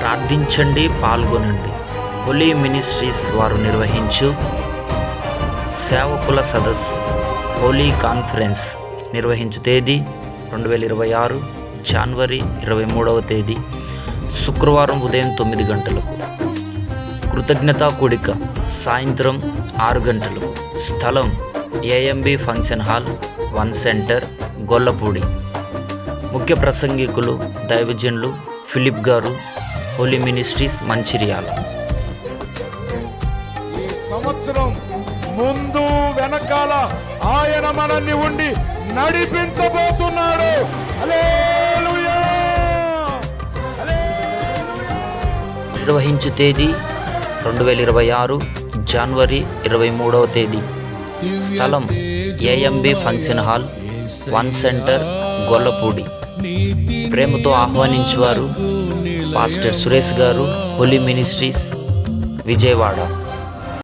ప్రార్థించండి, పాల్గొనండి. Holy ministries వారు నిర్వహించు సేవకుల సదస్సు హోలీ కాన్ఫరెన్స్ నిర్వహించు తేదీ 2026 జనవరి 23వ తేదీ శుక్రవారం ఉదయం 9 గంటలకు. కృతజ్ఞతా కూడిక సాయంత్రం 6 గంటలకు. స్థలం AMB function hall 1 centre, Gollapudi. ముఖ్య ప్రసంగికులు దైవజనులు ఫిలిప్ గారు, హోలీ మినిస్ట్రీస్ మంచిర్యాల. ఈ సంవత్సరం ముందు వెనకాల ఆయన మనల్ని ఉండి నడిపించబోతున్నాడు. హల్లెలూయా, హల్లెలూయా. నిర్వహించు తేదీ 2026 జనవరి 23వ తేదీ. స్థలం AMB function hall 1 centre, Gollapudi. ప్రేమతో ఆహ్వానించువారు పాస్టర్ సురేష్ గారు, హోలీ మినిస్ట్రీస్, విజయవాడ.